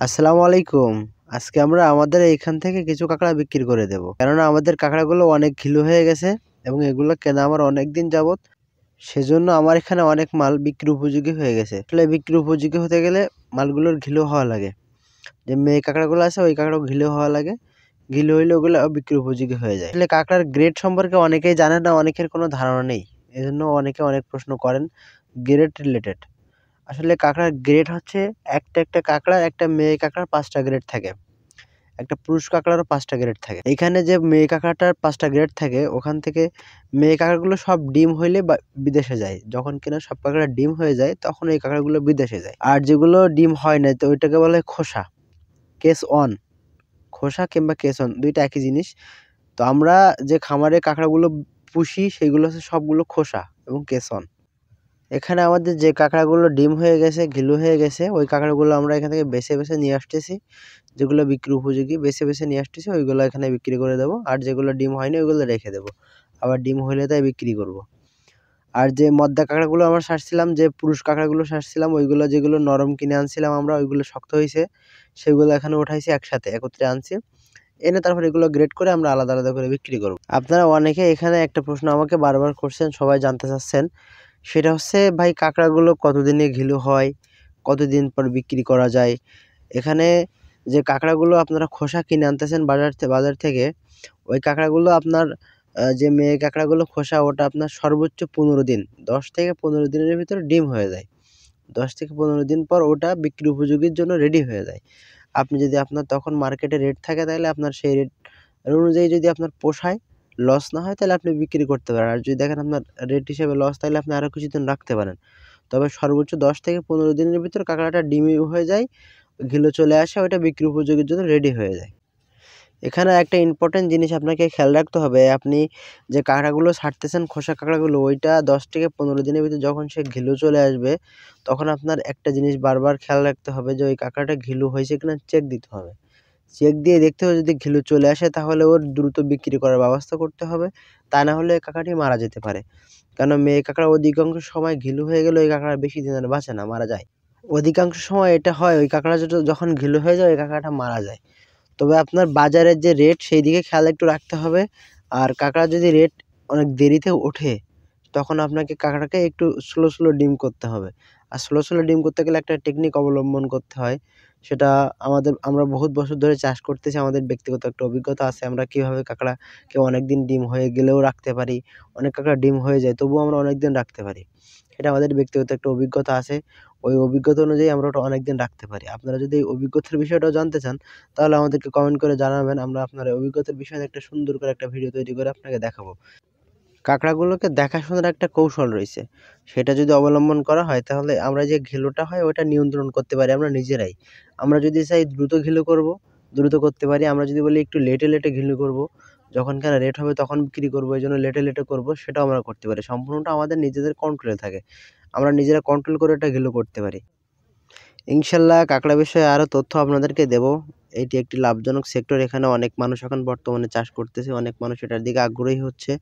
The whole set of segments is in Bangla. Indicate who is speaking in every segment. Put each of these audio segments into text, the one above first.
Speaker 1: আসসালামু আলাইকুম। আজকে আমরা আমাদের এইখান থেকে কিছু কাঁকড়া বিক্রি করে দেব। কেননা আমাদের কাঁকড়াগুলো অনেক ঘিলু হয়ে গেছে এবং এগুলো কেনা আমার অনেকদিন যাবত। সেজন্য আমার এখানে অনেক মাল বিক্রি উপযোগী হয়ে গেছে। আসলে বিক্রি উপযোগী হতে গেলে মালগুলোর ঘিলু হওয়া লাগে। যে মেয়ে কাঁকড়াগুলো আছে ওই কাঁকড়াও ঘিলু হওয়া লাগে। ঘিলু হইলে ওগুলো বিক্রি উপযোগী হয়ে যায়। আসলে কাঁকড়ার গ্রেড সম্পর্কে অনেকেই জানে না, অনেকের কোনো ধারণা নেই। এজন্য অনেকে অনেক প্রশ্ন করেন গ্রেড রিলেটেড। আসলে কাঁকড়ার গ্রেড হচ্ছে একটা কাঁকড়ার একটা মেয়ে কাঁকড়ার ৫টা গ্রেড থাকে। একটা পুরুষ কাঁকড়ারও ৫টা গ্রেড থাকে। এইখানে যে মেয়ে কাঁকড়াটার ৫টা গ্রেড থাকে ওখান থেকে মেয়ে কাঁকড়াগুলো সব ডিম হইলে বিদেশে যায়। যখন কিনা সব কাঁকড়া ডিম হয়ে যায় তখন এই কাঁকড়াগুলো বিদেশে যায়। আর যেগুলো ডিম হয় নাই তো ওইটাকে বলে খোসা, কেস অন। খোসা কিংবা কেস অন ২ টা একই জিনিস। তো আমরা যে খামারে কাঁকড়াগুলো পুষি সেগুলো হচ্ছে সবগুলো খোসা এবং কেস অন। এখানে আমাদের যে কাঁকড়াগুলো ডিম হয়ে গেছে, ঘিলু হয়ে গেছে ওই কাঁকড়াগুলো আমরা এখান থেকে বেছে নিয়ে আসতেছি। যেগুলো বিক্রি উপযোগী বেছে নিয়ে আসতেছি ওইগুলো এখানে বিক্রি করে দেবো। আর যেগুলো ডিম হয়নি ওইগুলো রেখে দেবো। আবার ডিম হইলে তাই বিক্রি করব। আর যে মদ্দা কাঁকড়াগুলো আমরা ছাড়ছিলাম, যে পুরুষ কাঁকড়াগুলো ছাড়ছিলাম ওইগুলো যেগুলো নরম কিনে আনছিলাম আমরা ওইগুলো শক্ত হইছে, সেগুলো এখানে উঠাইছি একসাথে একত্রে আনছি। এনে তারপর এগুলো গ্রেড করে আমরা আলাদা করে বিক্রি করব। আপনারা অনেকে এখানে একটা প্রশ্ন আমাকে বারবার করছেন, সবাই জানতে চাচ্ছেন। সেটা হচ্ছে ভাই কাঁকড়াগুলো কতদিনে ঘিলু হয়, কতদিন পর বিক্রি করা যায়? এখানে যে কাঁকড়াগুলো আপনারা খোসা কিনে আনতেছেন বাজার থেকে ওই কাঁকড়াগুলো আপনার যে মেয়ে কাঁকড়াগুলো খোসা ওটা আপনার সর্বোচ্চ ১৫ দিন ১০ থেকে ১৫ দিনের ভিতরে ডিম হয়ে যায়। ১০ থেকে ১৫ দিন পর ওটা বিক্রি উপযোগীর জন্য রেডি হয়ে যায়। আপনি যদি আপনার তখন মার্কেটে রেট থাকে তাহলে আপনার সেই রেট অনুযায়ী যদি আপনার পোষায়, লস না হয় তাহলে আপনি বিক্রি করতে পারেন। আর যদি দেখেন আপনার রেট হিসেবে লস তাহলে আপনি আরো কিছুদিন রাখতে পারেন। তবে সর্বোচ্চ ১০ থেকে ১৫ দিনের ভিতর কাঁকড়াটা ডিমই হয়ে যায়, ঘিলু চলে আসে ওইটা বিক্রি উপযোগীর জন্য রেডি হয়ে যায়। এখানে একটা ইম্পর্টেন্ট জিনিস আপনাকে খেয়াল রাখতে হবে, আপনি যে কাঁকড়াগুলো ছাড়তেছেন খোসা কাঁকড়াগুলো ওইটা ১০ থেকে ১৫ দিনের ভিতর যখন সে ঘিলু চলে আসবে তখন আপনার একটা জিনিস বারবার খেয়াল রাখতে হবে যে ওই কাঁকড়াটা ঘিলু হয়েছে কিনা চেক দিতে হবে। চেক দিয়ে দেখতে হবে, যদি ঘিলু চলে আসে তাহলে ওর দ্রুত বিক্রি করার ব্যবস্থা করতে হবে। তা না হলে কাঁকড়াটি মারা যেতে পারে। কারণ মেয়ে কাঁকড়া অধিকাংশ সময় ঘিলু হয়ে গেলে ওই কাঁকড়া বেশি দিন আর বাঁচে না, মারা যায়। অধিকাংশ সময় এটা হয়, ওই কাঁকড়া যখন ঘিলু হয়ে যায় ওই কাঁকড়াটা মারা যায়। তবে আপনার বাজারের যে রেট সেই দিকে খেয়াল একটু রাখতে হবে। আর কাঁকড়ার যদি রেট অনেক দেরিতে ওঠে তখন আপনাকে কাঁকড়াকে একটু স্লো ডিম করতে হবে। আর স্লো ডিম করতে গেলে একটা টেকনিক অবলম্বন করতে হয়। সেটা আমরা বহুত বছর ধরে চাষ করতেছি, আমাদের ব্যক্তিগত একটা অভিজ্ঞতা আছে। আমরা কিভাবে কাঁকড়াকে অনেকদিন ডিম হয়ে গেলেও রাখতে পারি। অনেক কাঁকড়া ডিম হয়ে যায় তবুও আমরা অনেকদিন রাখতে পারি। এটা আমাদের ব্যক্তিগত একটা অভিজ্ঞতা আছে। ওই অভিজ্ঞতা অনুযায়ী আমরা ওটা অনেকদিন রাখতে পারি। আপনারা যদি এই অভিজ্ঞতার বিষয়টাও জানতে চান তাহলে আমাদেরকে কমেন্ট করে জানাবেন। আমরা আপনার এই অভিজ্ঞতার বিষয়ে একটা সুন্দর করে একটা ভিডিও তৈরি করে আপনাকে দেখাবো। কাঁকড়াগুলোকে দেখাশোনার একটা কৌশল রইছে। সেটা যদি অবলম্বন করা হয় তাহলে আমরা যে ঘিলুটা হয় ওটা নিয়ন্ত্রণ করতে পারি আমরা নিজেরাই। আমরা যদি চাই দ্রুত ঘিলু করব, দ্রুত করতে পারি। আমরা যদি বলি একটু লেটে ঘিলু করব, যখন কিনা রেট হবে তখন বিক্রি করব, এজন্য লেটে করব, সেটাও আমরা করতে পারি। সম্পূর্ণটা আমাদের নিজেদের কন্ট্রোলে থাকে। আমরা নিজেরা কন্ট্রোল করে এটা ঘিলু করতে পারি। ইনশাআল্লাহ কাঁকড়া বিষয়ে আরো তথ্য আপনাদেরকে দেব। এটি একটি লাভজনক সেক্টর। এখানে অনেক মানুষ এখন বর্তমানে চাষ করতেছে। অনেক মানুষ এটার দিকে আগ্রহী হচ্ছে।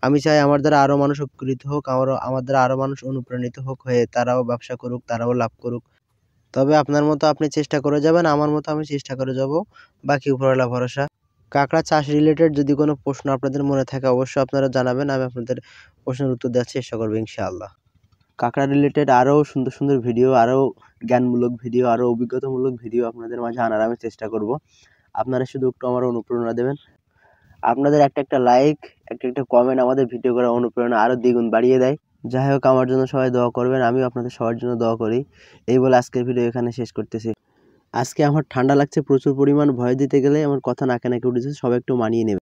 Speaker 1: আমি চাই আমার দ্বারা আরো মানুষ উপকৃত হোক, আমার দ্বারা আরো মানুষ অনুপ্রাণিত হোক হয়ে তারাও ব্যবসা করুক, তারাও লাভ করুক। তবে আপনার মতো আপনি চেষ্টা করে যাবেন, আমার মতো আমি চেষ্টা করে যাব। বাকি উপরওয়ালা ভরসা। কাঁকড়া চাষ রিলেটেড যদি কোনো প্রশ্ন আপনাদের মনে থাকে অবশ্যই আপনারা জানাবেন। আমি আপনাদের প্রশ্নের উত্তর দেওয়ার চেষ্টা করব ইনশাআল্লাহ। কাঁকড়া রিলেটেড আরও সুন্দর ভিডিও, আরও জ্ঞানমূলক ভিডিও, আরও অভিজ্ঞতামূলক ভিডিও আপনাদের মাঝে আনার আমি চেষ্টা করব। আপনারা শুধু একটু আমার অনুপ্রেরণা দেবেন। আপনাদের একটা লাইক, একটা কমেন্ট আমাদের ভিডিও করার অনুপ্রেরণা আরো দ্বিগুণ বাড়িয়ে দেয়। যাই হোক আমার জন্য সবাই দোয়া করবেন, আমিও আপনাদের সবার জন্য দোয়া করি। এই বলে আজকের ভিডিও এখানে শেষ করতেছি। আজকে আমার ঠান্ডা লাগছে প্রচুর পরিমাণ, ভয় দিতে গেলে আমার কথা নাকে উঠেছে, সবাই একটু মানিয়ে নেবে।